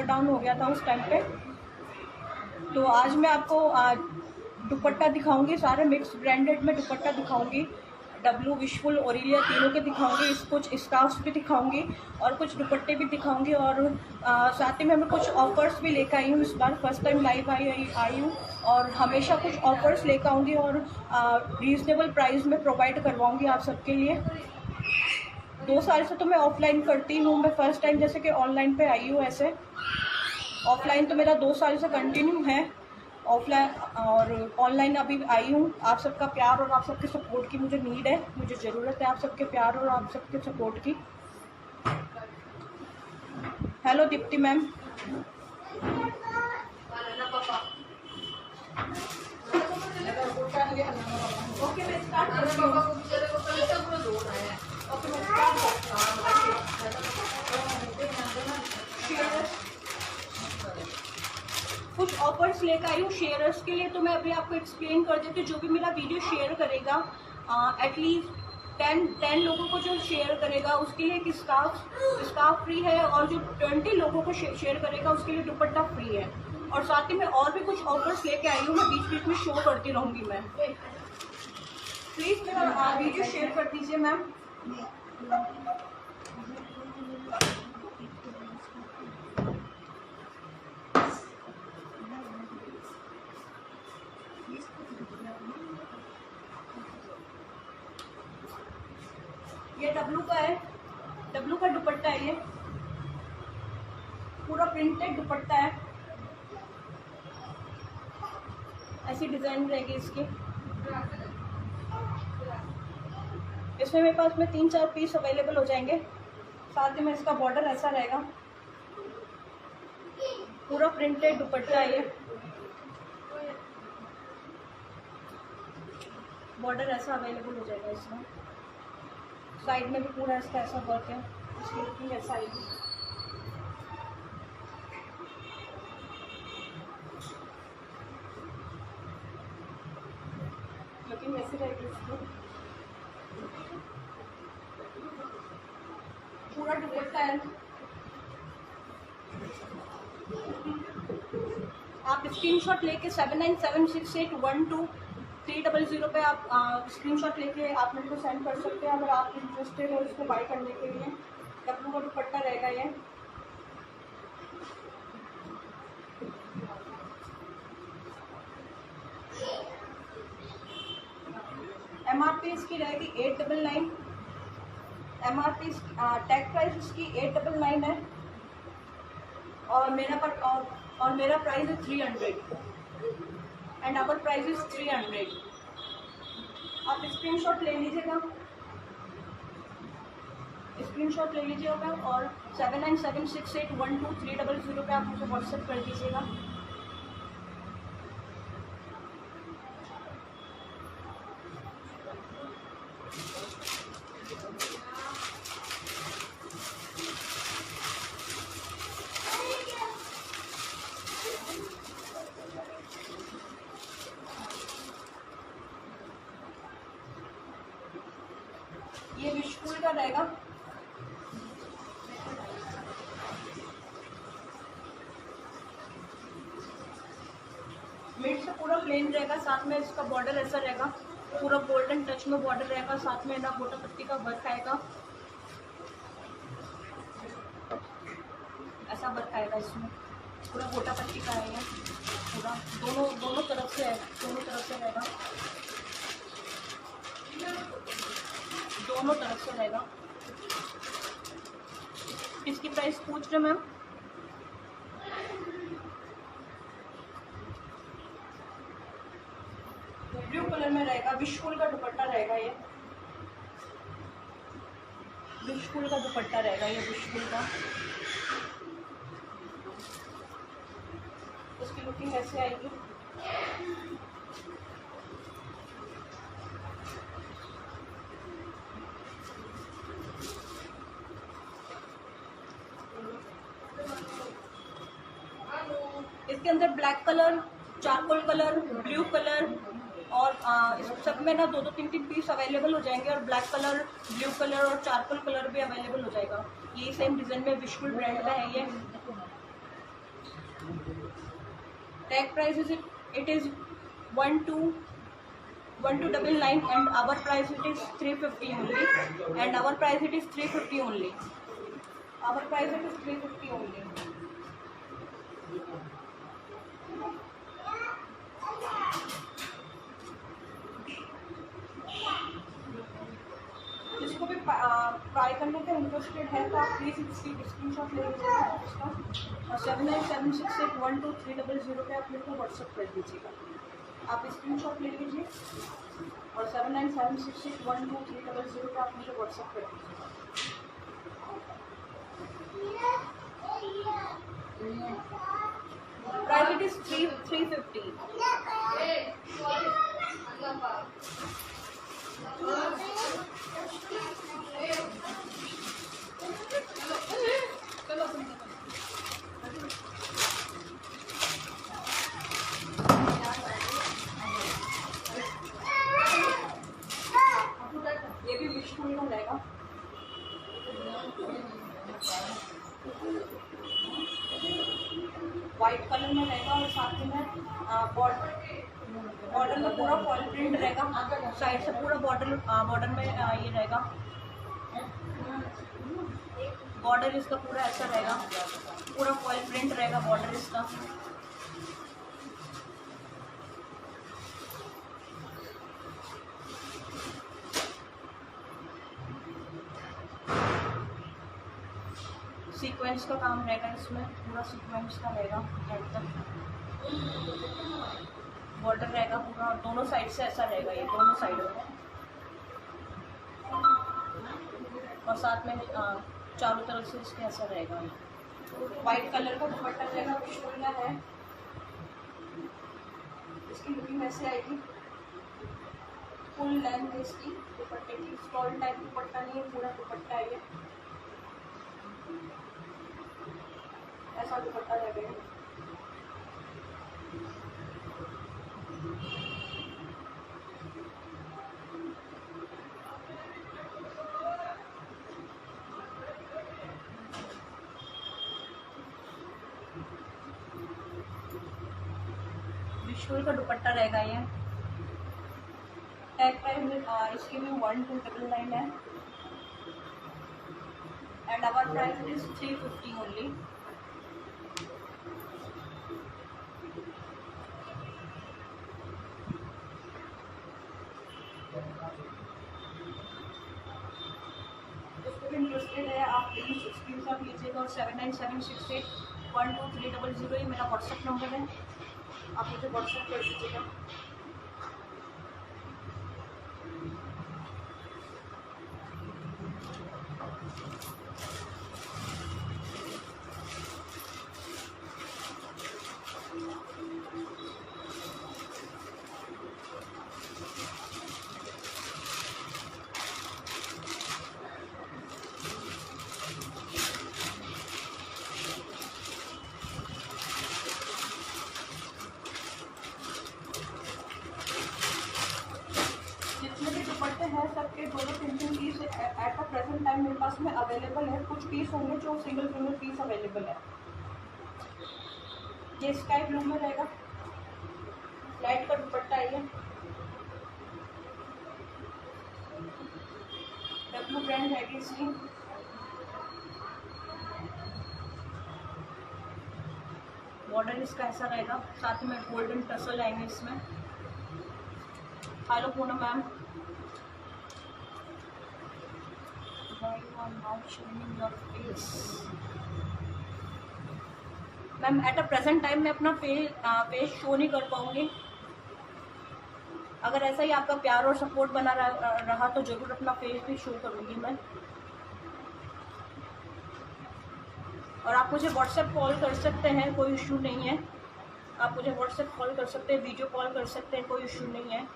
Down हो गया था उस टाइम पे। तो आज मैं आपको दुपट्टा दिखाऊंगी, सारे मिक्स ब्रांडेड में दुपट्टा दिखाऊंगी। डब्लू, विशफुल, ओरिलिया तीनों के दिखाऊंगी। कुछ स्कार्फ्स भी दिखाऊंगी और कुछ दुपट्टे भी दिखाऊंगी। और साथ ही में मैं कुछ ऑफर्स भी लेकर आई हूँ। इस बार फर्स्ट टाइम लाइव आई हूँ और हमेशा कुछ ऑफर्स लेकर आऊँगी और रीजनेबल प्राइस में प्रोवाइड करवाऊँगी आप सबके लिए। 2 साल से तो मैं ऑफलाइन करती हूँ, मैं फर्स्ट टाइम जैसे कि ऑनलाइन पे आई हूँ। ऐसे ऑफलाइन तो मेरा 2 साल से कंटिन्यू है, ऑफलाइन और ऑनलाइन अभी आई हूँ। आप सबका प्यार और आप सबके सपोर्ट की मुझे नीड है, मुझे ज़रूरत है आप सबके प्यार और आप सबके सपोर्ट की। Hello Deepti ma'am. ओके मैं स्टार्ट करती हूँ। ओके मैं स्टार्ट कुछ ऑफर्स लेकर आई हूँ शेयरर्स के लिए। तो मैं अभी आपको एक्सप्लेन कर देती हूँ। जो भी मेरा वीडियो शेयर करेगा, एटलीस्ट 10 लोगों को जो शेयर करेगा उसके लिए एक स्कार्फ फ्री है, और जो 20 लोगों को शेयर करेगा उसके लिए दुपट्टा फ्री है। और साथ ही में और भी कुछ ऑफर्स लेके आई हूँ, मैं बीच बीच में शो करती रहूँगी। मैं प्लीज़ मेरा वीडियो शेयर कर दीजिए मैम। ये डब्लू का है, डब्लू का दुपट्टा है। ये पूरा प्रिंटेड दुपट्टा है, ऐसी डिजाइन रहेगी इसकी। इसमें मेरे पास में 3-4 पीस अवेलेबल हो जाएंगे। साथ ही में इसका बॉर्डर ऐसा रहेगा, पूरा प्रिंटेड दुपट्टा है। ये बॉर्डर ऐसा अवेलेबल हो जाएगा इसमें। साइड में भी पूरा इसका ऐसा वर्क है, इसकी लुकिंग ऐसा आएगी। लुकिंग ऐसी रहेगी इसकी। पूरा दुपट्टा है। आप स्क्रीनशॉट लेके 7976812300 पे आप स्क्रीनशॉट लेके आप मेरे को सेंड कर सकते हैं अगर आप इंटरेस्टेड हो इसको बाय करने के लिए। डब्लू का दुपट्टा रहेगा ये। MRP इसकी रहेगी 899। MRP टैग प्राइस इसकी 899 है और मेरा प्राइस है 300 एंड अवर प्राइस इज 300। आप स्क्रीनशॉट ले लीजिएगा, स्क्रीनशॉट ले लीजिएगा और 7976812300 पे आप मुझे व्हाट्सएप कर दीजिएगा। ये विशफुल का रहेगा। मिड से पूरा प्लेन रहेगा, साथ में इसका बॉर्डर ऐसा रहेगा, पूरा गोल्डन टच में बॉर्डर रहेगा। साथ में ना गोटा पत्ती का वर्क आएगा, ऐसा वर्क आएगा इसमें। पूरा गोटा पत्ती का आएगा, पूरा दोनों तरफ से है, दोनों तरफ से रहेगा, दोनों तरफ से रहेगा। इसकी प्राइस पूछ रहे मैम। ब्लू कलर में रहेगा, विशफुल का दुपट्टा रहेगा। ये विशफुल का दुपट्टा रहेगा, ये विशफुल का। उसकी लुकिंग ऐसे आएगी। इसके अंदर black colour, charcoal colour, blue colour और इस सब में ना 2-3 पीस अवेलेबल हो जाएंगे। और ब्लैक कलर, ब्लू कलर और चारकोल कलर भी अवेलेबल हो जाएगा। ये सेम डिज़ाइन में विशफुल ब्रांड का है ये। Tag price it is 1299 and our price it is 350 only, and our price it is 350 only, our price it is 350 only. जिसको भी ट्राई करने का इंटरेस्टेड है तो आप प्लीज़ इसकी स्क्रीनशॉट ले लीजिएगा इसका, और 7976123000 पे आप मेरे को व्हाट्सअप कर दीजिएगा। आप स्क्रीनशॉट ले लीजिए और 7976123000 पे आप मुझे व्हाट्सअप कर दीजिएगा। Price it is 350। ये भी विशफुल का रहेगा, वाइट कलर में रहेगा और साथ में बॉर्डर में पूरा फॉल प्रिंट रहेगा, साइड से पूरा बॉर्डर में ये रहेगा, बॉर्डर इसका पूरा ऐसा रहेगा, पूरा फॉल प्रिंट रहेगा बॉर्डर इसका। सीक्वेंस का काम रहेगा इसमें, पूरा सीक्वेंस का रहेगा, एंड तक बॉर्डर रहेगा पूरा, और दोनों साइड से ऐसा रहेगा, ये दोनों साइडों में, और साथ में चारों तरफ से इसके ऐसा रहेगा। वाइट कलर का दुपट्टा रहेगा, विशफुल का है, इसकी लुकिंग ऐसे आएगी, फुल लेंथ है इसकी दुपट्टे की, स्टॉल टाइप दुपट्टा नहीं है, पूरा दुपट्टा है ये, ऐसा दुपट्टा रहेगा। विशफुल का दुपट्टा रहेगा ये। टैग प्राइस इसकी भी 1299 है, and our price is 350 only. Interested है आप प्लीज़ स्क्रीनशॉट लीजिएगा, और 7976812300 ये मेरा व्हाट्सएप नंबर है, आप मुझे व्हाट्सएप कर दीजिएगा। दुपट्टे हैं सबके दोनों तीन piece at the present time मेरे पास में अवेलेबल है, कुछ पीस होंगे जो सिंगल पीस अवेलेबल है। ये स्काई ब्लू में रहेगा, लाइट का दुपट्टा है ये, डब्लू ब्रांड है इसकी, बॉर्डर इसका ऐसा रहेगा, साथ में गोल्डन टसल आएंगे इसमें। Hello Poonam ma'am, ma'am at a present time मैं अपना फेस शो नहीं कर पाऊंगी। अगर ऐसा ही आपका प्यार और सपोर्ट बना रहा तो जरूर अपना फेस भी शो करूंगी मैं। और आप मुझे व्हाट्सएप कॉल कर सकते हैं, कोई इशू नहीं है, आप मुझे व्हाट्सएप कॉल कर सकते हैं, वीडियो कॉल कर सकते हैं, कोई इशू नहीं है।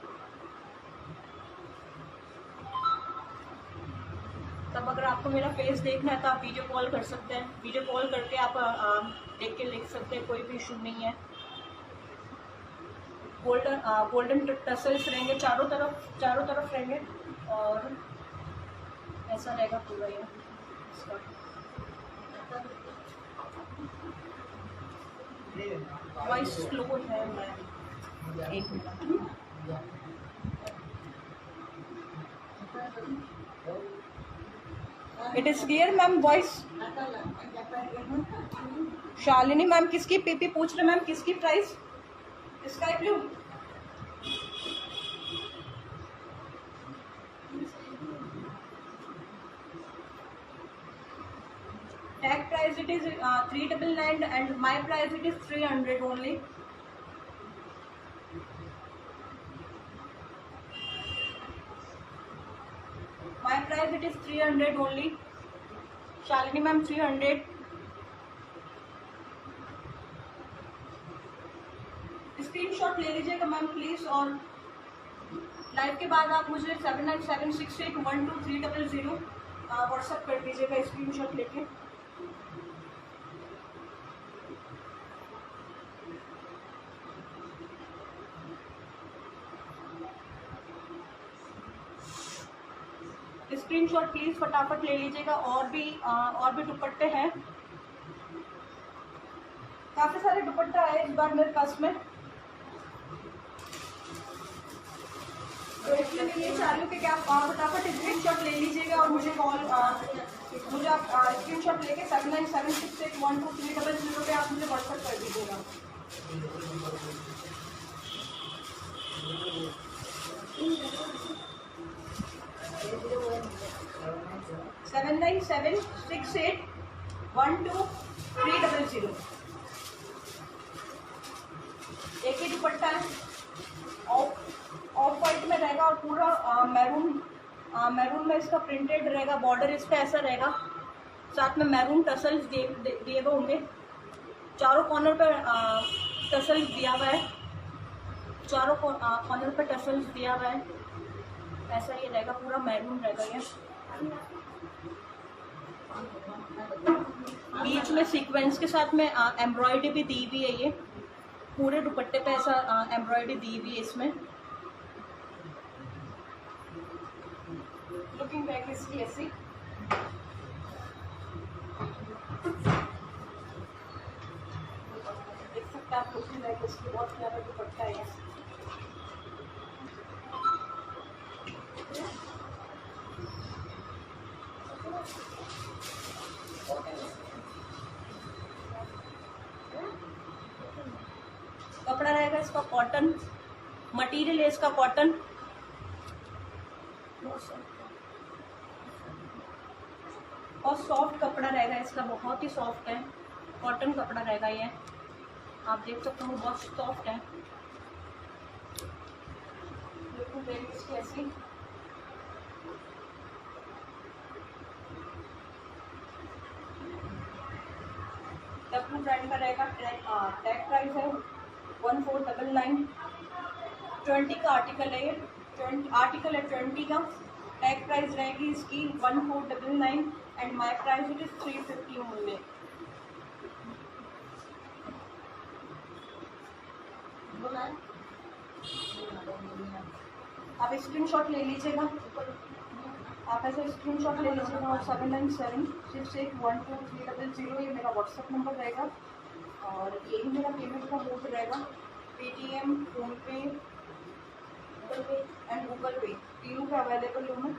तब अगर आपको मेरा फेस देखना है तो आप वीडियो कॉल कर सकते हैं, वीडियो कॉल करके आप देख के लिख सकते हैं, कोई भी इशू नहीं है। गोल्डन टसल्स रहेंगे चारों तरफ रहेंगे, और ऐसा रहेगा पूरा ये इसका। वॉइस स्लो है मैं, एक minute. It is clear ma'am voice. Shalini ma'am किसकी पीपी पूछ रहे मैम, किसकी price? Sky blue. Tag price it is 399 and my price it is 300 only. My price it is 300 only. Shalini ma'am 300. Screenshot ले लीजिएगा ma'am please, और live के बाद आप मुझे 7976812300 व्हाट्सएप कर दीजिएगा स्क्रीनशॉट लेके। स्क्रीनशॉट प्लीज फटाफट ले लीजिएगा। और भी दुपट्टे हैं, काफी सारे दुपट्टा है इस बार मेरे पास में, तो इसलिए मैं ये चाह रही हूँ कि आप फटाफट स्क्रीनशॉट ले लीजिएगा और मुझे आप स्क्रीनशॉट लेके 7976812300 पे आप मुझे व्हाट्सएप कर दीजिएगा। 7976812300। एक ही दुपट्टा है, ऑफ वाइट में रहेगा और पूरा मैरून में इसका प्रिंटेड रहेगा, बॉर्डर इसका ऐसा रहेगा, साथ में मैरून टसल्स दिए हुए होंगे, चारों कॉर्नर पर टसल्स दिया हुआ है, चारों कॉर्नर पर टसल्स दिया हुआ है, ऐसा ये रहेगा, पूरा मैरून रहेगा ये। बीच में सीक्वेंस के साथ में एम्ब्रॉयडरी भी दी हुई है, ये पूरे दुपट्टे पे ऐसा एम्ब्रॉयडरी दी हुई है इसमें। लुकिंग बैक इसकी ऐसी, देख सकते हैं आप, लुकिंग बैक इसकी बहुत प्यारा दुपट्टा है। कपड़ा रहेगा इसका कॉटन, मटेरियल है इसका कॉटन, और सॉफ्ट कपड़ा रहेगा इसका, बहुत ही सॉफ्ट है, कॉटन कपड़ा रहेगा ये, आप देख सकते हो बहुत सॉफ्ट है। इसकी ऐसी डब्लू ब्रांड का रहेगा, टैग प्राइस है 1499। 20 का आर्टिकल है ये, आर्टिकल है 20 का, टैग प्राइस रहेगी इसकी 1499 and my price it is 350 only. आप स्क्रीनशॉट ले लीजिएगा, आप ऐसे स्क्रीनशॉट ले लीजिएगा, और 7976812300 ये मेरा व्हाट्सएप नंबर रहेगा, और यही मेरा पेमेंट का मोड रहेगा, पेटीएम, फोनपे, गूगल पे एंड गूगल पे, तीनों पे अवेलेबल हूँ मैं।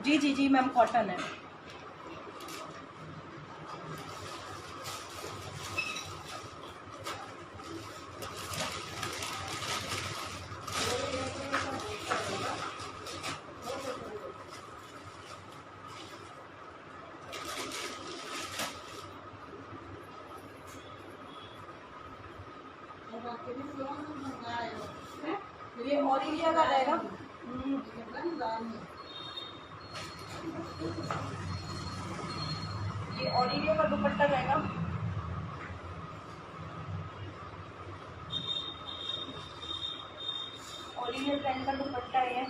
जी जी जी मैम, कॉटन है। ये ऑरिलिया का रहेगा, ये ऑरिलिया का दुपट्टा रहेगा, ऑरिलिया ब्रांड का दुपट्टा है,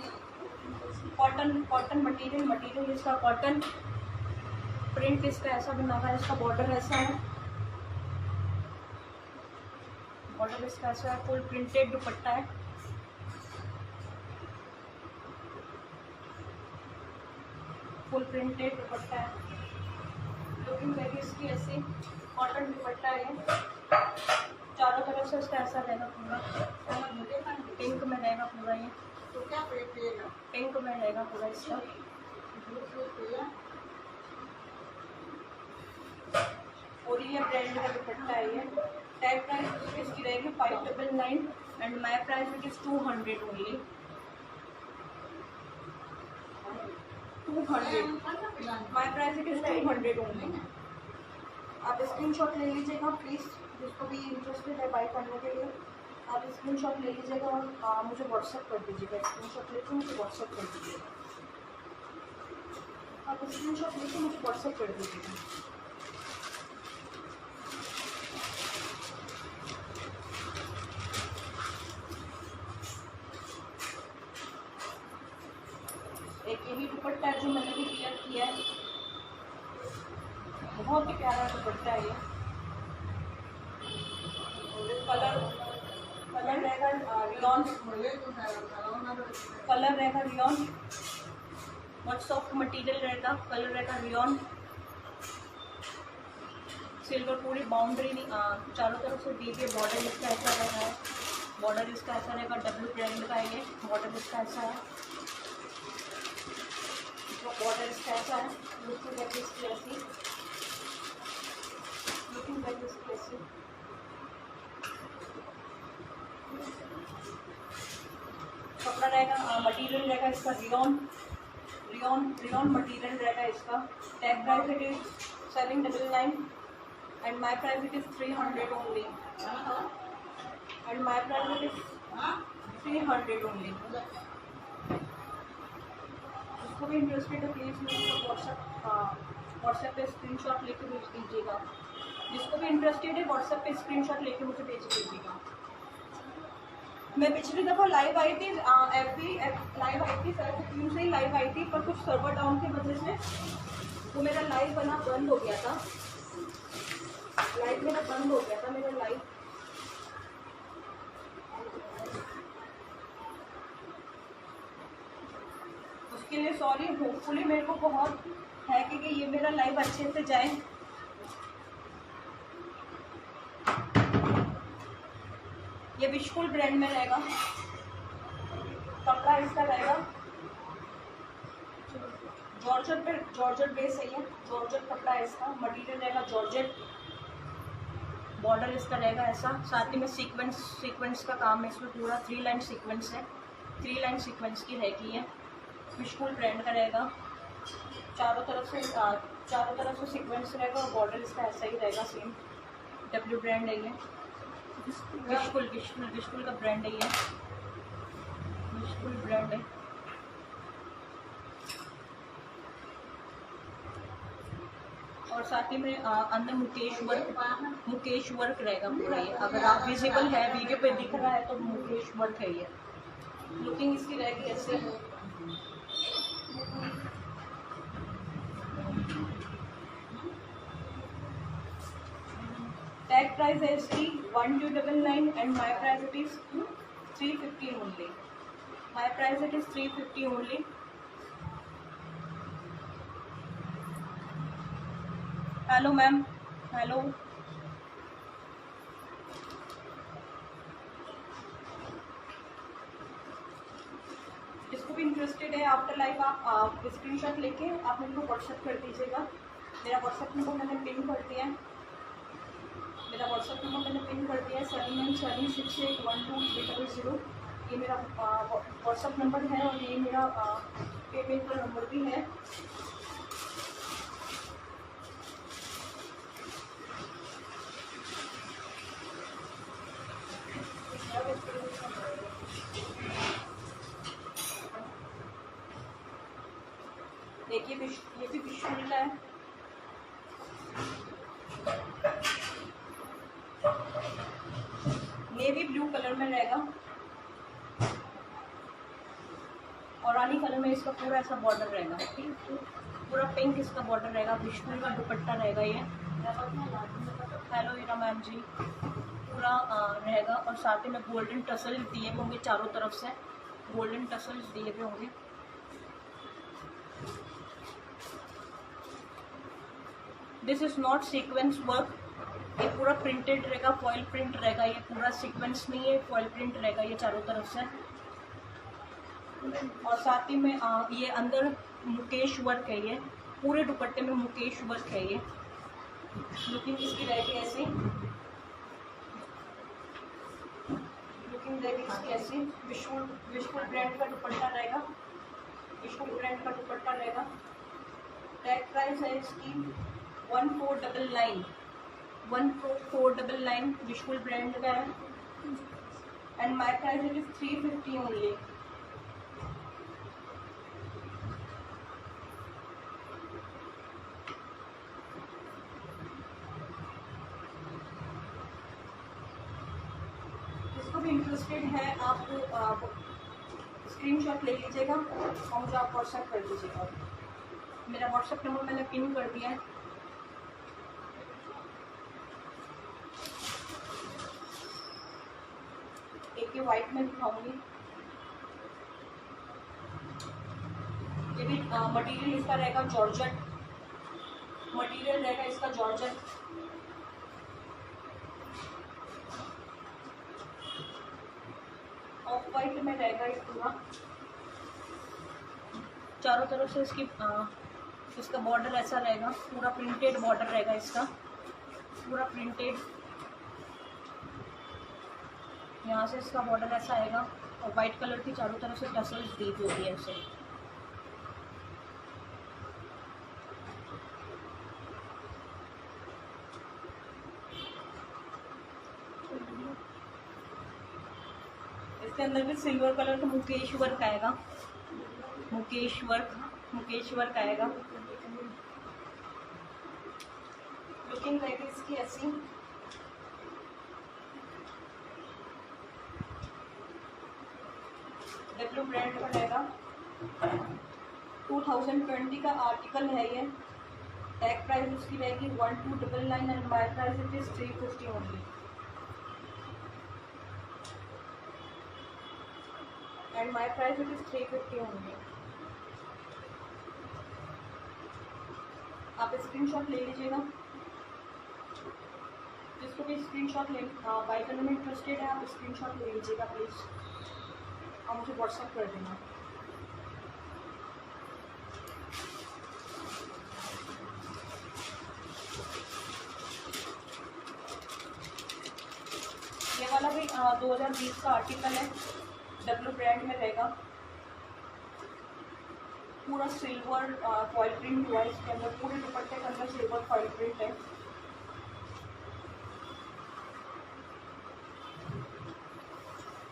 कॉटन मटेरियल इसका कॉटन, प्रिंट इसका ऐसा बना हुआ है, इसका बॉर्डर ऐसा है, बॉर्डर इसका ऐसा है, फुल प्रिंटेड दुपट्टा है। फुल प्रिंटेड दुपट्टा है। लुकिंग बैग इसकी ऐसी कॉटन दुपट्टा है। चारों तरफ से इसका ऐसा रहेगा पूरा, पिंक में रहेगा पूरा ये, तो क्या पिंक में रहेगा पूरा इसका। और ये ब्रांड का दुपट्टा है ये। टैग प्राइस इसकी रहेगी 599 and my price it is 200 only. 200 my price it is 200 only. आप स्क्रीनशॉट ले लीजिएगा प्लीज़, जिसको भी इंटरेस्टेड है बाई करने के लिए आप स्क्रीनशॉट ले लीजिएगा और मुझे व्हाट्सएप कर दीजिएगा। स्क्रीनशॉट लेके मुझे व्हाट्सएप कर दीजिएगा। आप स्क्रीनशॉट लेके मुझे व्हाट्सएप कर दीजिएगा। एक यही दुपट्टा है जो मैंने भी क्लियर किया है, बहुत ही प्यारा दुपट्टा है ये। कलर रहेगा रियॉन, कलर रहेगा रियॉन, बहुत सॉफ्ट मटेरियल रहेगा, कलर रहेगा रियॉन। सिल्वर पूरी बाउंड्री चारों तरफ से दी गई। बॉर्डर इसका ऐसा रहेगा है, बॉर्डर इसका ऐसा रहेगा, डब्ल्यू ब्रांड का है ये। बॉर्डर इसका ऐसा है, बॉर्डर इसका ऐसा है। लुकिंग बैग इसकी ऐसी, लुकिंग बैग इसकी ऐसी। कपड़ा रहेगा मटेरियल रहेगा इसका रियॉन, रियॉन मटेरियल रहेगा इसका। Tag price it is 799 and my price it is 300 only. And my price it is 300 only. जिसको भी इंटरेस्टेड है प्लीज़ मुझे व्हाट्सएप पे स्क्रीनशॉट लेके भेज दीजिएगा। जिसको भी इंटरेस्टेड है व्हाट्सएप पे स्क्रीनशॉट लेके मुझे भेज दीजिएगा। मैं पिछली दफ़ा लाइव आई थी, लाइव आई थी सर टीम से ही लाइव आई थी, पर कुछ सर्वर डाउन की वजह से वो मेरा लाइव बना बंद हो गया था। लाइव मेरा बंद हो गया था मेरा लाइव। उसके लिए सॉरी। होपफुली मेरे को बहुत है कि ये मेरा लाइव अच्छे से जाए। ये विशफुल ब्रांड में रहेगा, कपड़ा इसका रहेगा जॉर्जेट बेस है ये, जॉर्जेट कपड़ा है इसका। मटेरियल रहेगा जॉर्जेट, बॉर्डर इसका रहेगा ऐसा, साथ ही में सीक्वेंस का काम है इसमें पूरा। 3 लाइन सीक्वेंस है, 3 लाइन सीक्वेंस की रहेगी ये। विशफुल ब्रांड का रहेगा, चारों तरफ से सीक्वेंस रहेगा और बॉर्डर इसका ऐसा ही रहेगा सेम। डब्ल्यू ब्रांड है ये, विशफुल का ब्रांड है ये, विशफुल ब्रांड है। और साथ ही में अंदर मुकेश वर्क रहेगा पूरा ये। अगर आप विजिबल है वीडियो पे दिख रहा है तो मुकेश वर्क है ये। लुकिंग इसकी रहेगी ऐसे। टैग प्राइस है इसकी 1299 and my price it is 350 only. My price it is 350 only. Hello ma'am, hello. जिसको भी इंटरेस्टेड है आफ्टर लाइव आप स्क्रीनशॉट लेके आप मेरे को व्हाट्सएप कर दीजिएगा। मेरा व्हाट्सएप नंबर मैंने पिन कर दिया है, 7976812300। ये मेरा व्हाट्सएप नंबर है और ये मेरा पेमेंट का नंबर भी है। देखिए ये भी विशफुल का है। नेवी ब्लू कलर में रहेगा और रानी कलर में इसका पूरा ऐसा बॉर्डर रहेगा, पूरा पिंक इसका बॉर्डर रहेगा। विशफुल का दुपट्टा रहेगा ये। हेलो हीरा मैम जी, पूरा रहेगा और साथ ही में गोल्डन टसल दिए हुए होंगे, चारों तरफ से गोल्डन टसल्स दिए हुए होंगे। This is not sequence work, ये पूरा प्रिंटेड रहेगा, फॉइल प्रिंट रहेगा, ये पूरा सीक्वेंस नहीं है, फॉइल प्रिंट रहेगा ये चारों तरफ से। और साथ ही में ये अंदर मुकेश वर्क है, ये पूरे दुपट्टे में मुकेश वर्क है। ये लुकिंग इसकी रहेगी ऐसी, लुकिंग रहेगी इसकी ऐसी। विशुअल ब्रांड का दुपट्टा रहेगा, विशुअल ब्रांड का दुपट्टा रहेगा। टैग प्राइस है इसकी 1499, 1499 विशुअल ब्रांड का है। And my price it is 350 only. जिसको भी इंटरेस्टेड है आप स्क्रीनशॉट ले लीजिएगा और मुझे आप व्हाट्सएप कर दीजिएगा। मेरा व्हाट्सएप नंबर मैंने पिन कर दिया है। एक ये वाइट में दिखाऊंगी, ये भी मटेरियल इसका रहेगा जॉर्जेट, मटेरियल रहेगा इसका जॉर्जेट। ऑफ वाइट में रहेगा ये पूरा, चारों तरफ से इसका बॉर्डर ऐसा रहेगा, पूरा प्रिंटेड बॉर्डर रहेगा इसका, पूरा प्रिंटेड। यहाँ से इसका बॉर्डर ऐसा आएगा और वाइट कलर की चारों तरफ से टसल्स दी होगी ऐसे। इसके अंदर भी सिल्वर कलर का मुकेश वर्क आएगा, मुकेश वर्क आएगा। लुकिंग रहेगी इसकी ऐसी। डब्ल्यू ब्रांड का रहेगा, 2020 का आर्टिकल है ये। टैग प्राइस उसकी रहेगी 1299 and my price it is 350 only. And my price it is 350 only. आप स्क्रीनशॉट ले लीजिएगा, जिसको भी स्क्रीनशॉट ले बाय करने में इंटरेस्टेड है आप स्क्रीनशॉट ले लीजिएगा प्लीज़ और मुझे व्हाट्सएप कर देना। ये वाला भी 2020 का आर्टिकल है, डब्ल्यू ब्रांड में रहेगा। पूरा सिल्वर फॉइल प्रिंट हुआ है इसके अंदर, पूरे दुपट्टे के अंदर सिल्वर फॉइल प्रिंट है।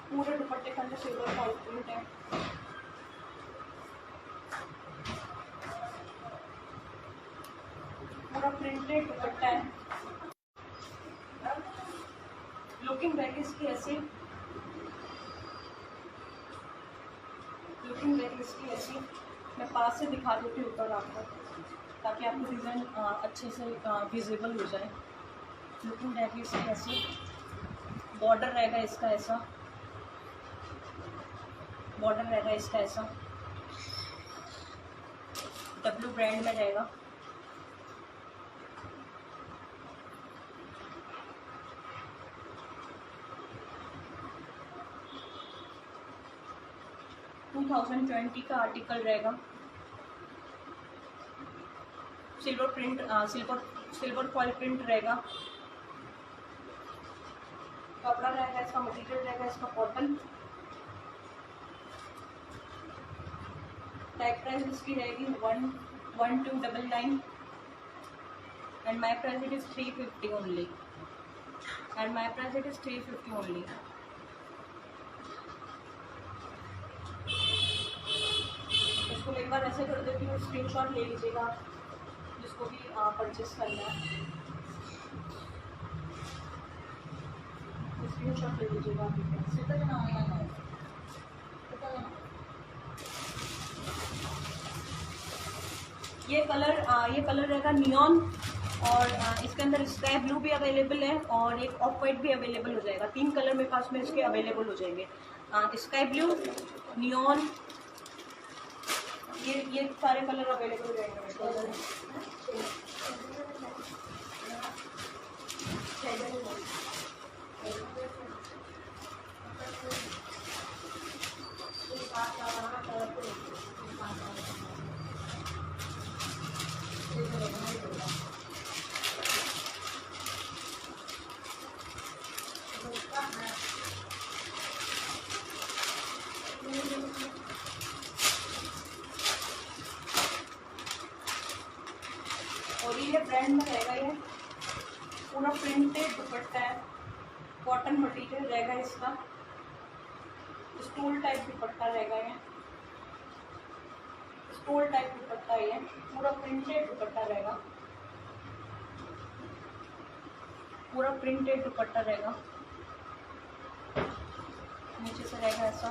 पूरे दुपट्टे के अंदर सिल्वर फॉइल प्रिंट है। पूरा प्रिंटेड दुपट्टा है। लुकिंग रहेगी इसकी ऐसी, लुकिंग रहेगी इसकी ऐसी। मैं पास से दिखा देती हूँ ऊपर आपको, ताकि आपको डिज़ाइन अच्छे से विजिबल हो जाए। लुकिंग रहेगी इसकी ऐसी, बॉर्डर रहेगा इसका ऐसा, बॉर्डर रहेगा इसका ऐसा। डब्ल्यू ब्रांड में रहेगा। टू 2020 का आर्टिकल रहेगा। Silver print, silver foil print रहेगा। कपड़ा रहेगा इसका, मटेरियल रहेगा इसका कॉटन। टैग प्राइस इसकी रहेगी 1299 and my price it is 350 only. And my price it is 350 only. इसको एक बार ऐसे कर देती हूँ, स्क्रीनशॉट ले लीजिएगा जिसको भी परचेस करना है। स्क्रीनशॉट ले लीजिएगा। ये कलर रहेगा नियॉन, और इसके अंदर स्काई ब्लू भी अवेलेबल है और एक ऑफ वाइट भी अवेलेबल हो जाएगा। 3 कलर मेरे पास में इसके अवेलेबल हो जाएंगे, स्काई ब्लू, नियॉन, ये सारे कलर अवेलेबल हो जाएंगे। ओरिलिया ब्रांड में रहेगा ये, पूरा प्रिंटेड दुपट्टा है, कॉटन मटेरियल रहेगा इसका, स्टोल टाइप दुपट्टा रहेगा ये, स्टोल टाइप दुपट्टा ये, पूरा प्रिंटेड दुपट्टा रहेगा, पूरा प्रिंटेड दुपट्टा रहेगा, नीचे से रहेगा ऐसा,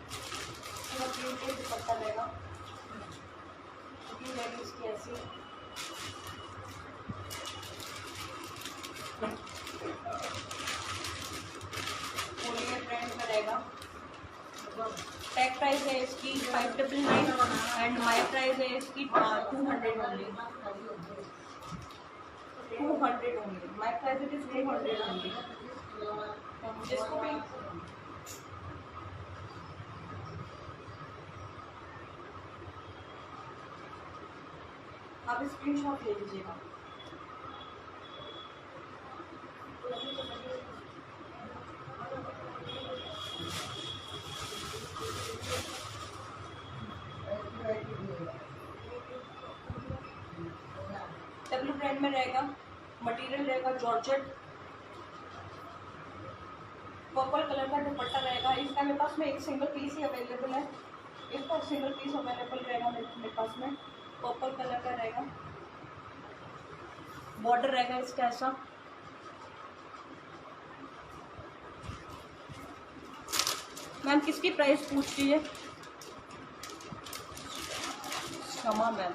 पूरा प्रिंटेड दुपट्टा रहेगा, रहेगी इसकी ऐसी, ओरिलिया ब्रांड में रहेगा। टैग प्राइस है इसकी 599 एंड माई प्राइस है इसकी 200 only, 200 only, my price it is 200 only. जिसको भी आप स्क्रीनशॉट ले लीजिएगा। डब्ल्यू ब्रांड में रहेगा, मटेरियल रहेगा जॉर्जेट, पर्पल कलर का दुपट्टा रहेगा। इसका मेरे पास में एक सिंगल पीस ही अवेलेबल है, इसका सिंगल पीस अवेलेबल रहेगा मेरे पास में, पर्पल कलर का रहेगा, बॉर्डर रहेगा इसका ऐसा, मैम किसकी प्राइस पूछ रही है? समा मैम,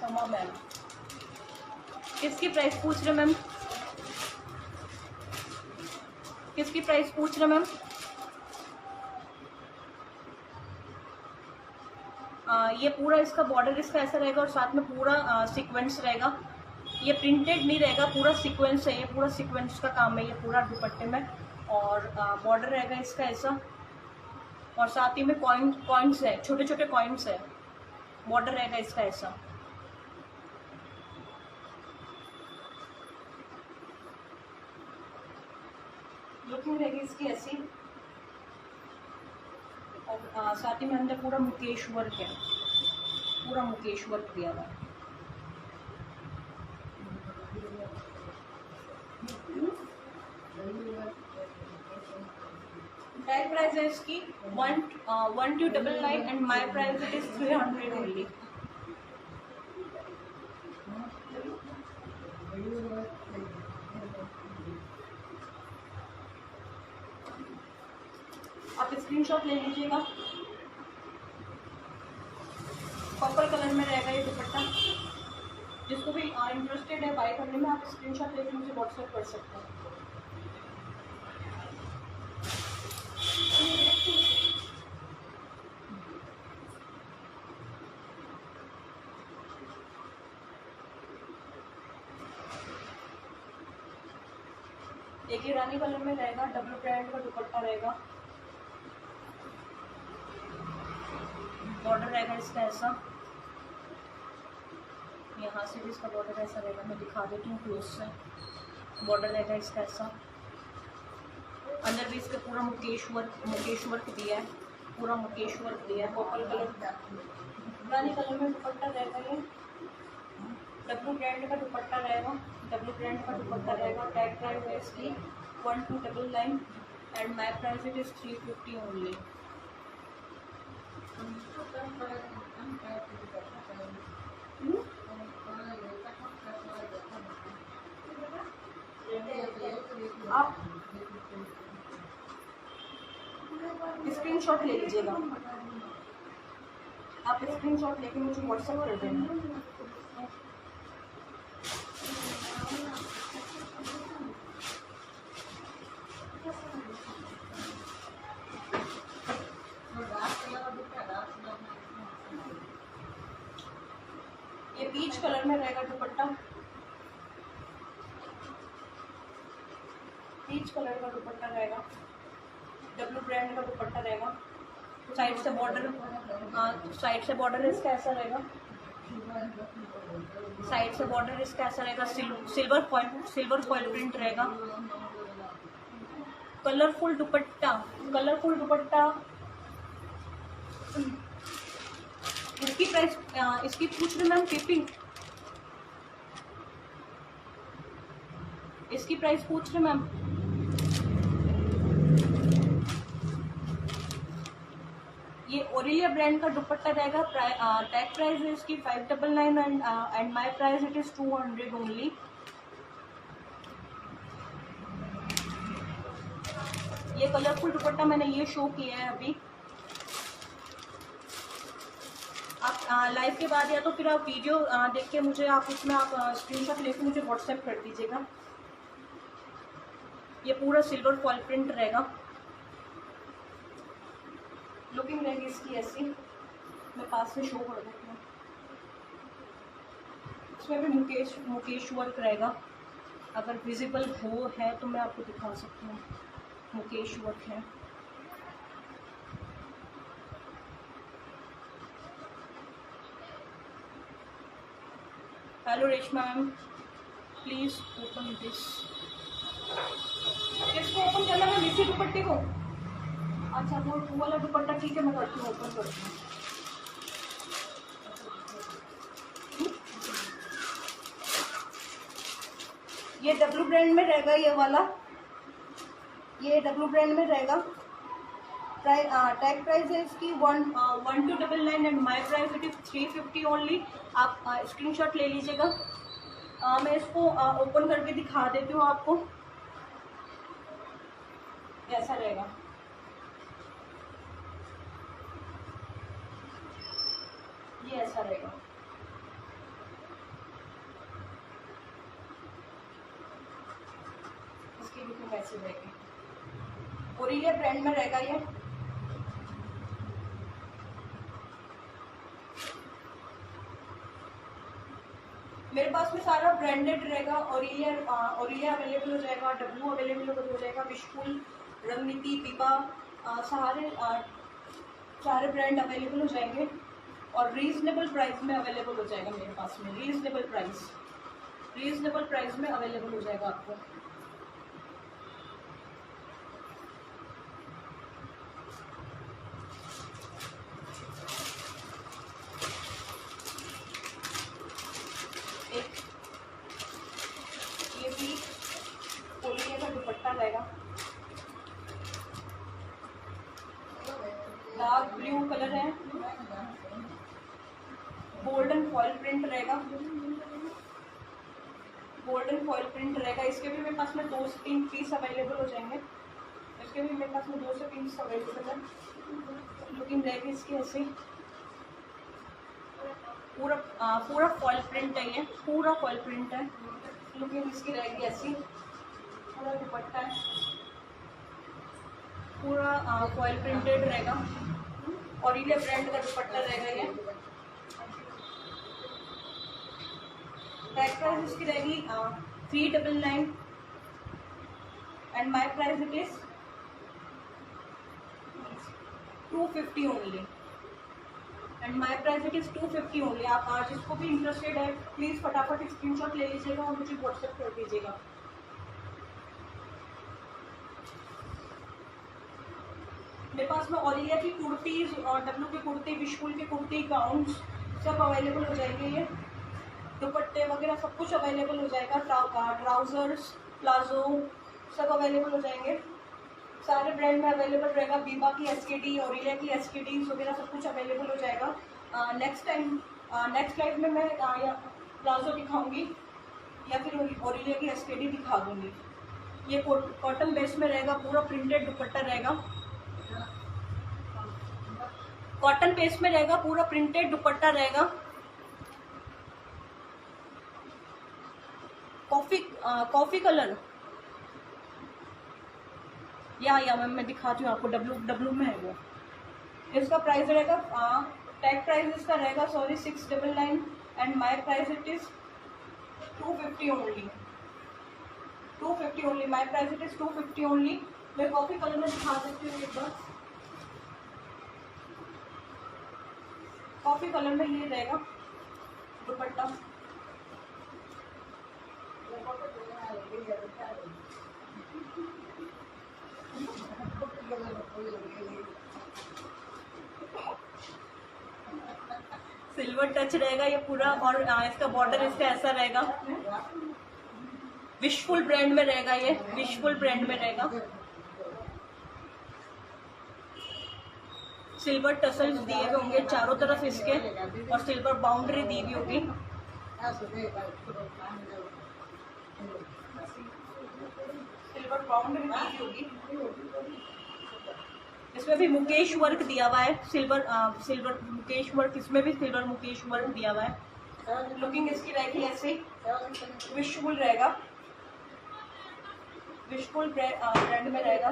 समा मैम किसकी प्राइस पूछ रहे मैम? किसकी प्राइस पूछ रहे मैम? ये पूरा इसका बॉर्डर इसका ऐसा रहेगा और साथ में पूरा सीक्वेंस रहेगा, ये प्रिंटेड नहीं रहेगा, पूरा सीक्वेंस है, ये पूरा सीक्वेंस का काम है ये पूरा दुपट्टे में, और बॉर्डर रहेगा इसका ऐसा, और साथ ही में कॉइन्स है, छोटे छोटे कॉइन्स है, बॉर्डर रहेगा इसका ऐसा। लुकिंग रहेगी इसकी ऐसी, और साथ ही में अंदर पूरा मुकेश वर्क है, पूरा मुकेश वर्क दिया हुआ है। टैग प्राइस है इसकी 1299 and my price it is 300 only. आप स्क्रीनशॉट ले लीजिएगा। पर्पल कलर में रहेगा ये दुपट्टा, जिसको भी इंटरेस्टेड है बाय करने में आप स्क्रीनशॉट लेकर मुझे व्हाट्सएप कर सकते हैं। एक ही रानी कलर में रहेगा, डबल ब्रांड का दुपट्टा रहेगा, बॉर्डर रहेगा इसका ऐसा, यहाँ से भी इसका बॉर्डर ऐसा रहेगा, मैं दिखा देती हूँ क्लोज से, बॉर्डर रहेगा इसका ऐसा, अंदर भी इसका पूरा मुकेश वर्क दिया है, पूरा मुकेश वर्क दिया है, पर्पल कलर रानी कलर में दुपट्टा रहेगा, ये डब्लू ब्रांड का दुपट्टा रहेगा, डब्लू ब्रांड का दुपट्टा रहेगा। टैग प्राइस है इसकी 1299 and my price it is 350 only. आप स्क्रीनशॉट ले लीजिएगा, आप स्क्रीनशॉट लेके मुझे व्हाट्सएप कर देना। ये पीच कलर में रहेगा दुपट्टा, पीच कलर का दुपट्टा रहेगा, डब्लू ब्रांड का दुपट्टा रहेगा, साइड से बॉर्डर इसका ऐसा रहेगा, साइड से बॉर्डर इसका ऐसा रहेगा, सिल्वर फॉइल प्रिंट रहेगा, कलरफुल दुपट्टा, इसकी प्राइस इसकी पूछ रहे मैम पीपी इसकी प्राइस पूछ रहे मैम। ये ओरिलिया ब्रांड का दुपट्टा रहेगा। टैग प्राइस है इसकी 599 and my price it is 200 only. ये कलरफुल दुपट्टा मैंने ये शो किया है अभी। आप लाइव के बाद या तो फिर आप वीडियो देख के मुझे आप उसमें आप स्क्रीनशॉट लेके मुझे व्हाट्सएप कर दीजिएगा। ये पूरा सिल्वर फॉल प्रिंट रहेगा। लुकिंग रहेगी इसकी ऐसी। मैं पास से शो कर देती हूँ। इसमें भी मुकेश वर्क रहेगा। अगर विजिबल है तो मैं आपको दिखा सकती हूँ। मुकेश वर्क है। Hello Reshma ma'am, please open this. इसको ओपन करना है इसी दुपट्टे को। अच्छा वो वाला दुपट्टा ठीक है, मैं करती हूँ, ओपन करती हूँ। ये डब्लू ब्रांड में रहेगा ये वाला। ये डब्लू ब्रांड में रहेगा। टैग प्राइस है इसकी 1299 and my price it is 350 only. आप स्क्रीनशॉट ले लीजिएगा। मैं इसको ओपन करके दिखा देती हूँ आपको। ऐसा रहेगा। ये ऐसा रहेगा। इसकी लुकिंग ऐसी रहेगी। ओरिलिया ब्रांड में रहेगा ये। मेरे पास में सारा ब्रांडेड रहेगा। ओरिलिया अवेलेबल हो जाएगा, डब्लू अवेलेबल हो जाएगा, विशफुल, रंगनीति, पीपा, सारे ब्रांड अवेलेबल हो जाएंगे और रीजनेबल प्राइस में अवेलेबल हो जाएगा मेरे पास में। रीजनेबल प्राइस में अवेलेबल हो जाएगा आपको। ये भी ओरिलिया का दुपट्टा रहेगा। डार्क ब्लू कलर है। गोल्डन फॉयल प्रिंट रहेगा। इसके भी मेरे पास में 2 से 3 पीस अवेलेबल हो जाएंगे। इसके भी मेरे पास में 2 से 3 पीस अवेलेबल है। लुकिंग रहेगी इसकी ऐसे। पूरा फॉयल प्रिंट है। ये पूरा फॉयल प्रिंट है। लुकिंग इसकी रहेगी ऐसी। पूरा दुपट्टा है, पूरा फॉयल प्रिंटेड रहेगा। ओरिलिया ब्रांड का दुपट्टा रहेगा ये। टैग प्राइस इसकी रहेगी 399 and my price it is 250 only. And my price it is 250 only. आप आज जिसको भी इंटरेस्टेड है प्लीज फटाफट स्क्रीनशॉट ले लीजिएगा और मुझे व्हाट्सएप कर दीजिएगा। मेरे पास में ओरिलिया की कुर्तीज और डब्लू की कुर्ती, विशफुल की कुर्ती, गाउन्स सब अवेलेबल हो जाएंगे। ये दुपट्टे वगैरह सब कुछ अवेलेबल हो जाएगा। ट्राउजर्स, प्लाजो सब अवेलेबल हो जाएंगे। सारे ब्रांड में अवेलेबल रहेगा। बीबा की एसकेडी, ओरिलिया की एसकेडी वगैरह सब कुछ अवेलेबल हो जाएगा। नेक्स्ट लाइव में मैं या प्लाजो दिखाऊंगी या फिर ओरिलिया की एसकेडी दिखा दूंगी। ये कॉटन बेस में रहेगा। पूरा प्रिंटेड दुपट्टा रहेगा। कॉटन बेस में रहेगा। पूरा प्रिंटेड दुपट्टा रहेगा। कॉफी कलर या मैम मैं दिखाती हूँ आपको। डब्लू में है वो। इसका प्राइस रहेगा टैग प्राइस इसका रहेगा 699 and my price it is 250 only. 250 only. My price it is 250 only. मैं कॉफी कलर में दिखा देती हूँ एक बार। कॉफी कलर में ये रहेगा दुपट्टा। सिल्वर टच रहेगा ये पूरा और इसका बॉर्डर इसका ऐसा रहेगा। विशफुल ब्रांड में रहेगा, ये विशफुल ब्रांड में रहेगा। सिल्वर टसल्स दिए हुए होंगे चारों तरफ इसके, और सिल्वर बाउंड्री दी हुई होगी। सिल्वर बाउंड्री दी हुई होगी। इसमें भी मुकेश वर्क दिया हुआ है, सिल्वर मुकेश वर्क, इसमें भी सिल्वर मुकेश वर्क दिया हुआ है। लुकिंग इसकी रहेगी ऐसे, विशफुल रहेगा, विशफुल ब्रांड में रहेगा।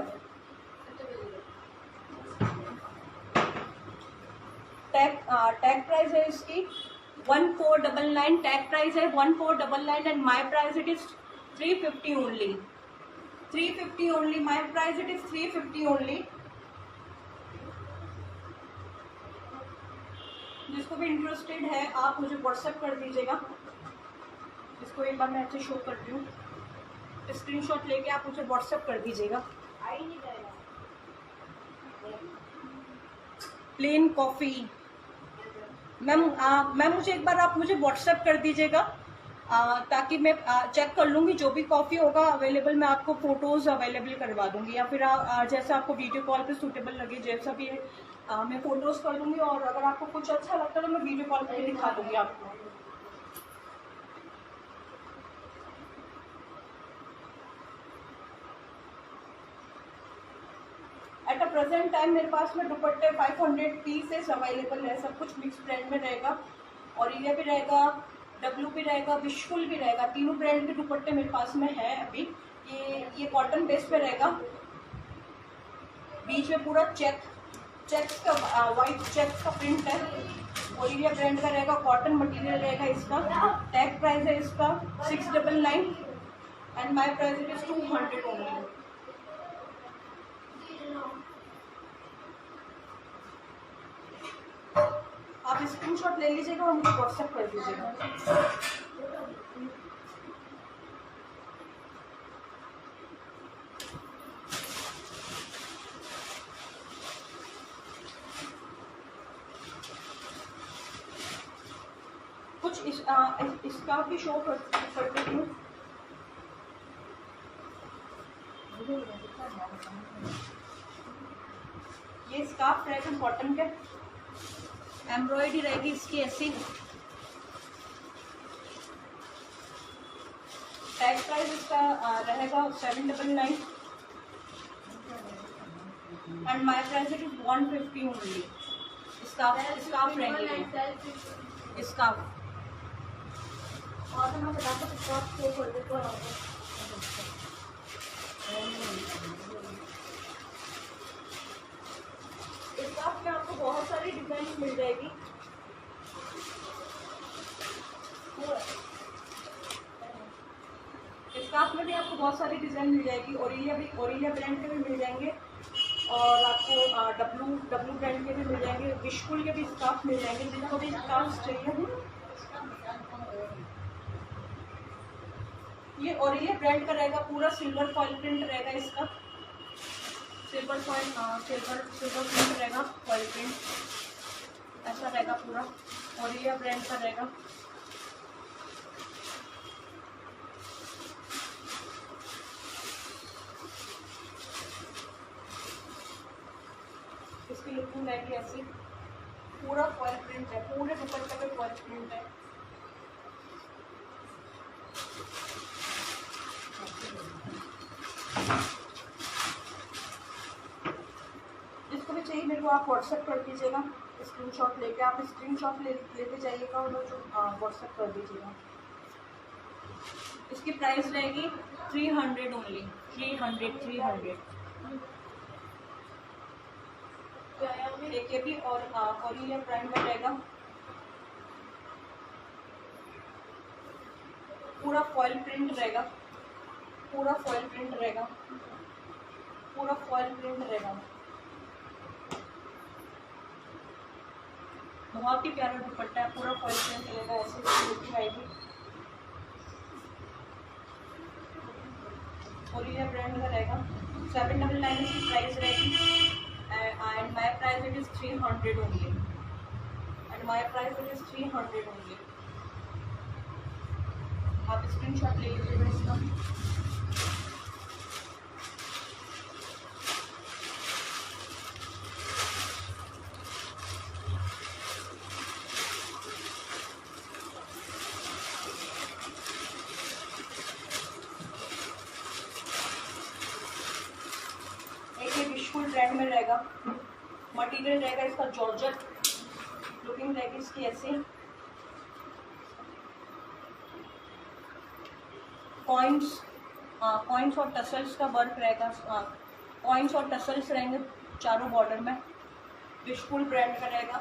टैग प्राइस है इसकी 1499, टैग प्राइस है 1499 and my price it is 350 only, 350 only, my price it is 350 only. जिसको भी इंटरेस्टेड है आप मुझे व्हाट्सएप कर दीजिएगा। इसको एक बार मैं अच्छे शो करती हूँ, स्क्रीनशॉट लेके आप मुझे व्हाट्सएप कर दीजिएगा। प्लेन कॉफ़ी मैम मुझे एक बार आप मुझे व्हाट्सएप कर दीजिएगा, ताकि मैं चेक कर लूँगी। जो भी कॉफ़ी होगा अवेलेबल मैं आपको फ़ोटोज़ अवेलेबल करवा दूँगी, या फिर जैसा आपको वीडियो कॉल पे सूटेबल लगे, जैसा भी मैं फ़ोटोज़ कर दूँगी। और अगर आपको कुछ अच्छा लगता है तो मैं वीडियो कॉल पे दिखा दूँगी आपको। एट अ प्रेजेंट टाइम मेरे पास में दुपट्टे 500 पीसेस अवेलेबल है, सब कुछ मिक्स ब्रांड में रहेगा। ऑरिलिया भी रहेगा, डब्लू भी रहेगा, विशफुल भी रहेगा, तीनों ब्रांड के दुपट्टे मेरे पास में है अभी। ये कॉटन बेस पे रहेगा, बीच में पूरा चेक्स का वाइट चेक्स का प्रिंट है। ऑरिलिया ब्रांड का रहेगा, कॉटन मटेरियल रहेगा इसका। टैग प्राइस है इसका 699 and my price it is 200 only. आप स्क्रीनशॉट ले लीजिएगा और मुझे व्हाट्सएप कर दीजिएगा। कुछ इसका भी शो कर देती हूँ। ये स्कार्फ रहेगा कॉटन के, एम्ब्रॉयडरी रहेगी इसकी ऐसी। टैग प्राइस इसका रहेगा 799 and my price it is 150 only. Scarf रहेंगे, स्कार्फ। और मैं बता सकती स्कार्फ शो कर देते हैं। स्कार्फ में आपको बहुत सारी डिजाइन मिल जाएगी। स्कार्फ में भी आपको बहुत सारी डिजाइन मिल जाएगी। ओरिलिया ब्रांड के भी मिल जाएंगे, और आपको डब्लू ब्रांड के भी मिल जाएंगे, विशफुल के भी स्कार्फ मिल जाएंगे। जिनको भी स्कार्फ चाहिए, ये ओरिलिया ब्रांड का रहेगा, पूरा सिल्वर फॉइल प्रिंट रहेगा इसका। सिल्वर प्रिंट रहेगा, फॉइल प्रिंट ऐसा रहेगा पूरा। ओरिलिया ब्रांड का रहेगा। इसकी लुकिंग रहेगी ऐसी, पूरा फॉइल प्रिंट है, पूरे दुपट्टे पे फॉइल प्रिंट है। जिसको भी चाहिए मेरे को आप व्हाट्सएप कर दीजिएगा, स्क्रीनशॉट लेके आप स्क्रीनशॉट लेते जाइएगा और मुझे व्हाट्सएप कर दीजिएगा। इसकी प्राइस रहेगी 300 ओनली, 300। एक ये भी और ओरिलिया ब्रांड में रहेगा, पूरा फॉइल प्रिंट रहेगा, पूरा फॉइल प्रिंट रहेगा, पूरा फॉइल प्रिंट रहेगा। बहुत ही प्यारा दुपट्टा है, पूरा फॉइल प्रिंट रहेगा, ऐसे लुकिंग आएगी। ओरिलिया ब्रांड का रहेगा, 799 की प्राइस रहेगी and my price it is 300 only, and my price it is 300 only. आप स्क्रीनशॉट ले लीजिएगा इसका। एक ये विशफुल ब्रांड में रहेगा, मटेरियल रहेगा इसका जॉर्जेट, लुकिंग रहेगी इसकी ऐसे। कॉइन्स और टसल्स का वर्क रहेगा, कॉइन्स और टसल्स रहेंगे चारों बॉर्डर में, विशफुल ब्रांड का रहेगा।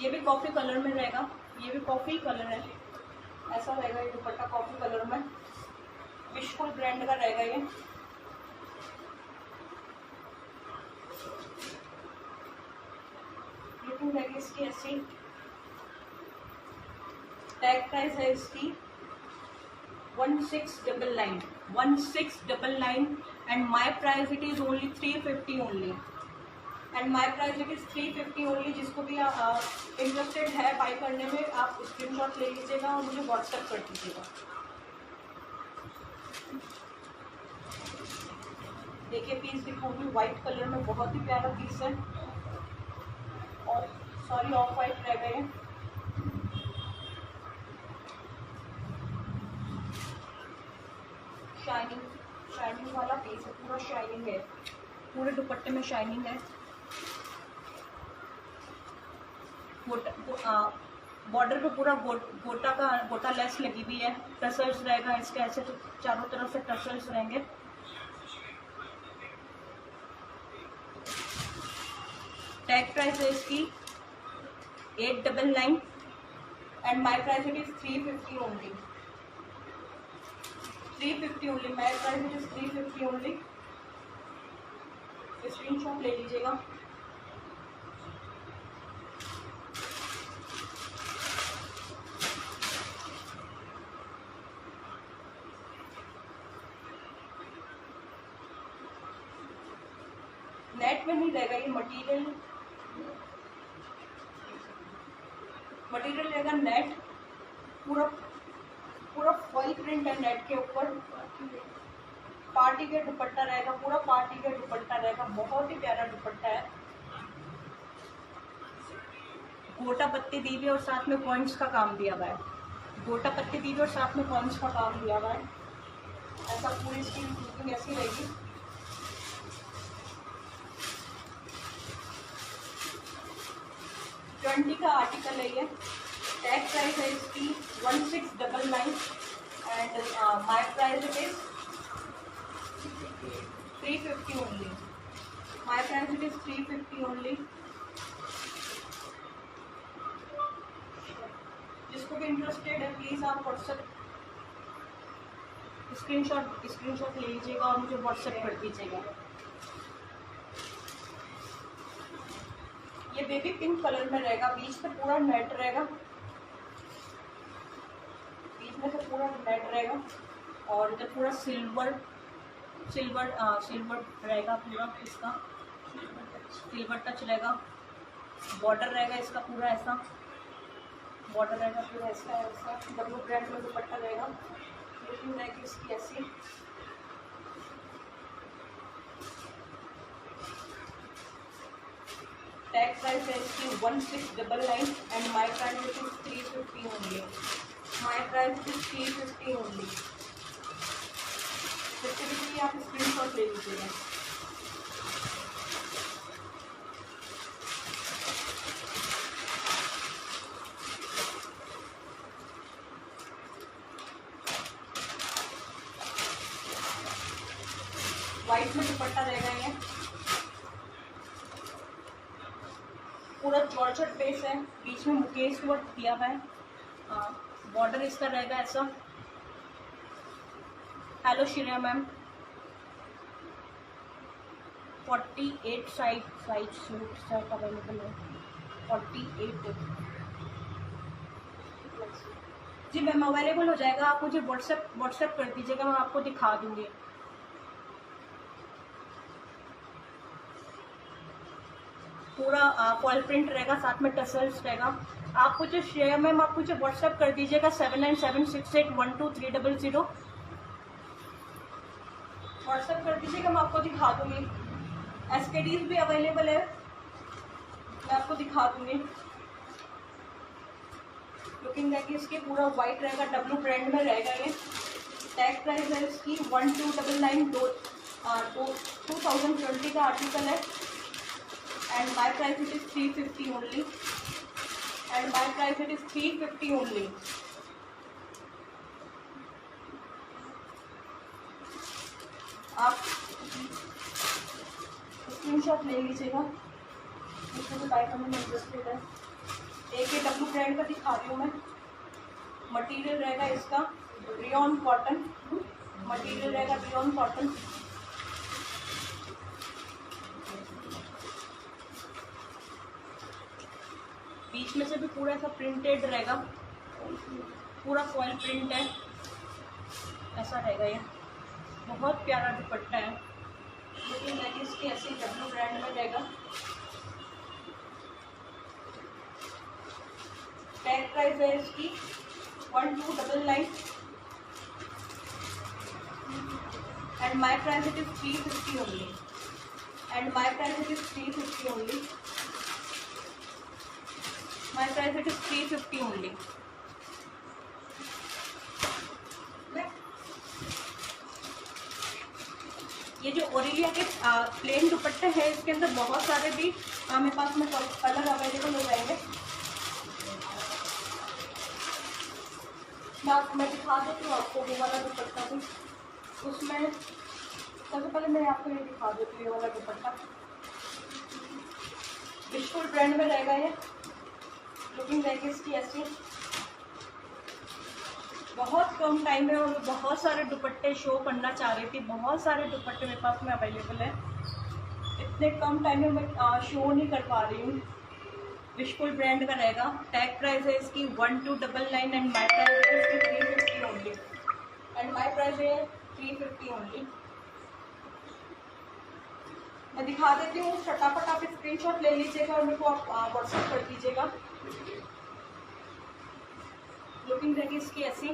ये भी कॉफ़ी कलर में रहेगा, ये भी कॉफ़ी कलर है, ऐसा रहेगा ये दुपट्टा कॉफ़ी कलर में, विशफुल ब्रांड का रहेगा ये। लुकिंग रहेगी इसकी ऐसी। टैग प्राइस है इसकी 1699 and my price it is only 350 only, and my price it is 350 only. जिसको भी इंटरेस्टेड है बाई करने में आप स्क्रीनशॉट ले लीजिएगा और मुझे व्हाट्सएप कर दीजिएगा। देखिए पीस दिखाऊंगी वाइट कलर में, बहुत ही प्यारा पीस है, और सॉरी ऑफ वाइट रह गए। शाइनिंग वाला पीस है, पूरा शाइनिंग है, पूरे दुपट्टे में शाइनिंग है। बॉर्डर पे पूरा गोटा लेस लगी हुई है, टसल्स रहेगा इसके ऐसे, तो चारों तरफ से टसल्स रहेंगे। टैग प्राइस है इसकी 899 and my price it is 350 only, 350 only, my price it is 350 only. Screenshot ले लीजिएगा। नेट में नहीं रहेगा ये मटेरियल रहेगा नेट, पूरा फॉइल प्रिंट है नेट के ऊपर। पार्टी के दुपट्टा रहेगा, पूरा पार्टी के दुपट्टा रहेगा, बहुत ही प्यारा दुपट्टा है। गोटा पत्ती दी हुई और साथ में कॉइन्स का काम दिया हुआ है, गोटा पत्ती दी हुई और साथ में कॉइन्स का काम दिया हुआ है। ऐसा पूरी इसकी लुकिंग ऐसी रहेगी। ट्वेंटी का आर्टिकल है ये। टैग प्राइस है इसकी 1699 and my price it is 350 only, my price it is 350 only. जिसको भी इंटरेस्टेड है प्लीज़ आप व्हाट्सएप स्क्रीनशॉट ले लीजिएगा और मुझे व्हाट्सएप कर दीजिएगा। ये बेबी पिंक कलर में रहेगा, बीच से पूरा नेट रहेगा, बीच में से पूरा नेट रहेगा, और इधर पूरा सिल्वर रहेगा, पूरा इसका सिल्वर टच रहेगा। बॉर्डर रहेगा इसका पूरा ऐसा, बॉर्डर रहेगा पूरा ऐसा ऐसा। डब्लू ब्रांड में दुपट्टा रहेगा, लुकिंग रहेगी इसकी ऐसी। टैग प्राइस है इसकी 1699 and my price it is 350 only, my price is 350 only. जिसके भी आप स्क्रीनशॉट ले लीजिएगा। वाइट में दुपट्टा रहेगा ये, पूरा जॉर्जेट बेस है, बीच में मुकेश वर्क दिया हुआ है। बॉर्डर इसका रहेगा ऐसा। Hello Shreya ma'am, 48 size suit available है, 48 जी मैम अवेलेबल हो जाएगा। आप मुझे व्हाट्सएप कर दीजिएगा, मैं आपको दिखा दूंगी। पूरा फॉल प्रिंट रहेगा, साथ में टसल्स रहेगा। आप मुझे शेयर मैम आप मुझे व्हाट्सएप कर दीजिएगा 7976812300 व्हाट्सएप कर दीजिएगा, मैं आपको दिखा दूंगी। एसकेडीज भी अवेलेबल है, मैं आपको दिखा दूंगी। लुकिंग रहेगी इसकी, पूरा वाइट रहेगा, डब्लू ब्रांड में रहेगा ये। टैग प्राइस है इसकी 1299, 2020 का आर्टिकल है। And my price it is 350 only, and my price it is 350 only. आप स्क्रीनशॉट ले लीजिएगा, इसमें तो टाइप हमें इंटरेस्टेड है। एक ये डब्लू ब्रांड का दिखा रही हूँ मैं। मटेरियल रहेगा इसका रियॉन कॉटन, मटेरियल रहेगा रियॉन कॉटन। बीच में से भी पूरा ऐसा प्रिंटेड रहेगा, पूरा फॉइल प्रिंट है, ऐसा रहेगा ये। बहुत प्यारा दुपट्टा है, लेकिन देखिए इसकी ऐसी डब्लू ब्रांड में रहेगा। टैग प्राइस है इसकी 1299, and my price it is 350 only, and my price it is 350 only, my price it is 350 only. ये जो ओरिलिया के प्लेन दुपट्टे हैं, इसके अंदर बहुत सारे भी मेरे पास में कलर अवेलेबल हो जाएंगे। मैं दिखा देती हूँ आपको वो वाला दुपट्टा भी। उसमें सबसे पहले मैं आपको ये दिखा देती हूँ, ये वाला दुपट्टा विशफुल ब्रांड में रहेगा ये। लुकिंग रहेगी इसकी ऐसी। बहुत कम टाइम में और बहुत सारे दुपट्टे शो करना चाह रही थी, बहुत सारे दुपट्टे मेरे पास में अवेलेबल है। इतने कम टाइम में मैं शो नहीं कर पा रही हूँ। विशफुल ब्रांड का रहेगा। टैग प्राइस है इसकी 1299, एंड माई प्राइस है इसकी 350 ओनली, एंड माई प्राइस है 350 ओनली। मैं दिखा देती हूँ, फटाफट आप स्क्रीनशॉट ले लीजिएगा और मेरे को आप व्हाट्सएप कर दीजिएगा। लुकिंग रहेगी इसकी ऐसी।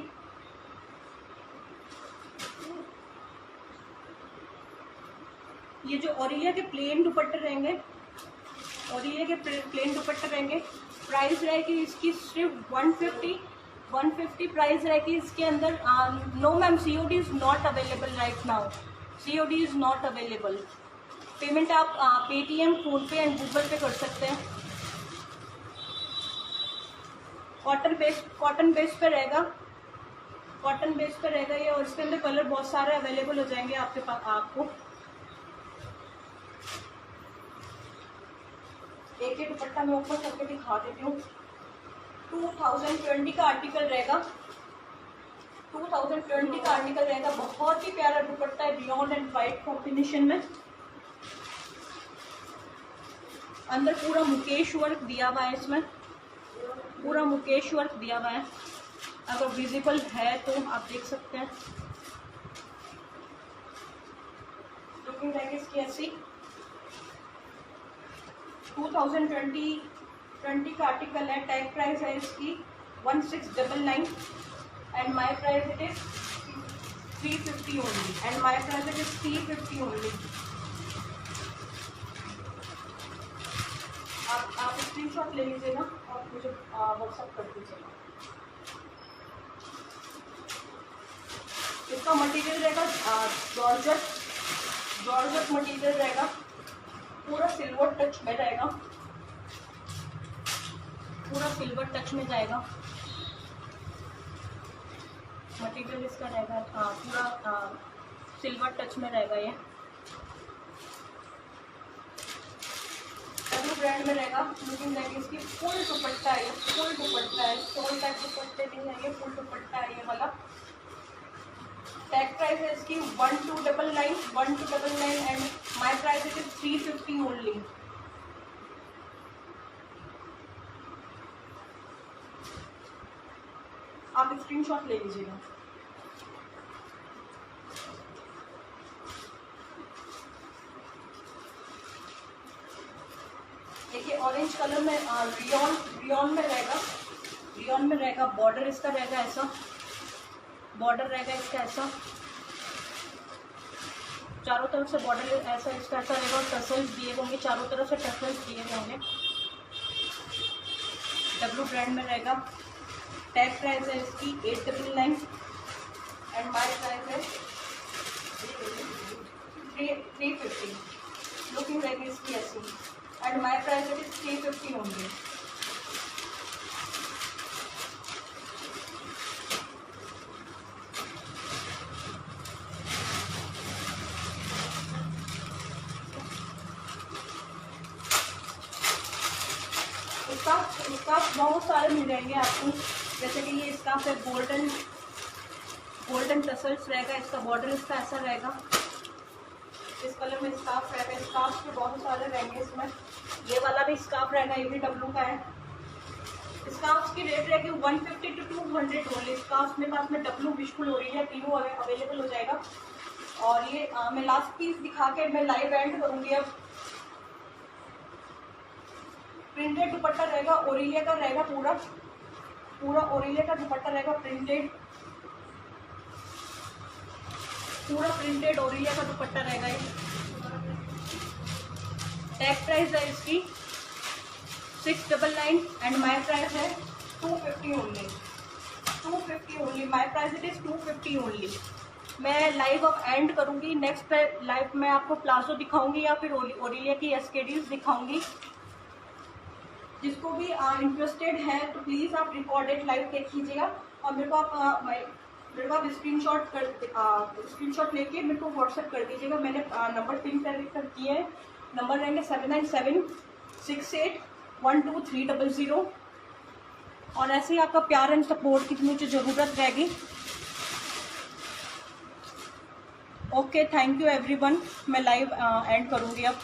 ये जो ओरिलिया के प्लेन दुपट्टे रहेंगे, ओरिलिया के प्लेन दुपट्टे रहेंगे, प्राइस रहेगी इसकी सिर्फ 150 प्राइस रहेगी इसके अंदर। No ma'am, COD is not available right now, COD is not available. Payment आप Paytm, PhonePe and Google Pay कर सकते हैं। कॉटन बेस पे रहेगा, कॉटन बेस पे रहेगा ये। और इसके अंदर कलर बहुत सारे अवेलेबल हो जाएंगे आपके पास। आपको एक एक दुपट्टा मैं ऊपर करके दिखा देती हूँ। 2020 का आर्टिकल रहेगा, 2020 का आर्टिकल रहेगा। बहुत ही प्यारा दुपट्टा है, ब्राउन एंड व्हाइट कॉम्बिनेशन में। अंदर पूरा मुकेश वर्क दिया हुआ है, इसमें पूरा मुकेश वर्क दिया हुआ है। अगर विजिबल है तो आप देख सकते हैं। लुकिंग रहेगी इसकी ऐसी। 2020 का आर्टिकल है। टैग प्राइस है इसकी 1699, and my price it is 350 only, and my price it is 350 only. आप स्क्रीनशॉट ले लीजिएगा और मुझे व्हाट्सएप कर दीजिएगा। इसका मटेरियल रहेगा जॉर्जेट मटेरियल रहेगा, पूरा सिल्वर टच में रहेगा, पूरा सिल्वर टच में जाएगा मटेरियल इसका रहेगा। पूरा सिल्वर टच में रहेगा ये। ब्रांड में रहेगा। लुकिंग रहेगी इसकी। फुल दुपट्टा है, फुल दुपट्टा है, स्टोल टाइप दुपट्टे नहीं है ये, फुल दुपट्टा है ये वाला। टैग प्राइस है इसकी 1299 and my price it is 350 only. आप स्क्रीनशॉट ले लीजिएगा। ऑरेंज कलर में रियॉन में रहेगा। बॉर्डर इसका रहेगा ऐसा, बॉर्डर रहेगा इसका ऐसा, चारों तरफ से बॉर्डर ऐसा इसका ऐसा रहेगा और टसल्स दिए होंगे, चारों तरफ से टसल्स दिए होंगे। डब्लू ब्रांड में रहेगा। टैग प्राइस है इसकी 899 एंड माय प्राइस है 350। लुकिंग रहेगी इसकी ऐसी एंड माय प्राइस है 350 होंगे। स्कार्फ बहुत सारे मिल जाएंगे आपको, जैसे कि ये स्कार्फ है गोल्डन टसल्स रहेगा, इसका बॉर्डर इसका ऐसा रहेगा, इस कलर में स्कार्फ रहेगा। स्कार्फ के बहुत सारे रहेंगे इसमें। ये वाला भी स्कार्फ रहेगा, ये भी डब्लू का है। स्कार्फ की रेट रहेगी 150 to 200 ओनली। स्कार्फ मेरे पास में डब्लू, विशफुल, ओरिजिनल तीनों अवेलेबल हो जाएगा। और ये मैं लास्ट पीस दिखा के मैं लाइव एंड करूँगी। अब प्रिंटेड दुपट्टा रहेगा, ओरिलिया का रहेगा, पूरा ओरिलिया का दुपट्टा रहेगा, पूरा प्रिंटेड ओरिलिया का दुपट्टा रहेगा। ये टैग प्राइस है इसकी 699 एंड माय प्राइस है 250 only. 250 only, my price it is 250 only. मैं लाइव अब एंड करूंगी। नेक्स्ट लाइव में आपको प्लाजो दिखाऊंगी या फिर ओरिलिया की एसकेडीज दिखाऊंगी। जिसको भी इंटरेस्टेड है तो प्लीज़ आप रिकॉर्डेड लाइव देख लीजिएगा और मेरे को आप स्क्रीनशॉट लेके मेरे को व्हाट्सएप कर दीजिएगा। मैंने नंबर पिन कर किए हैं। नंबर रहेंगे 7976812300। और ऐसे ही आपका प्यार एंड सपोर्ट की मुझे ज़रूरत रहेगी। Okay, thank you everyone. मैं लाइव एंड करूँगी अब।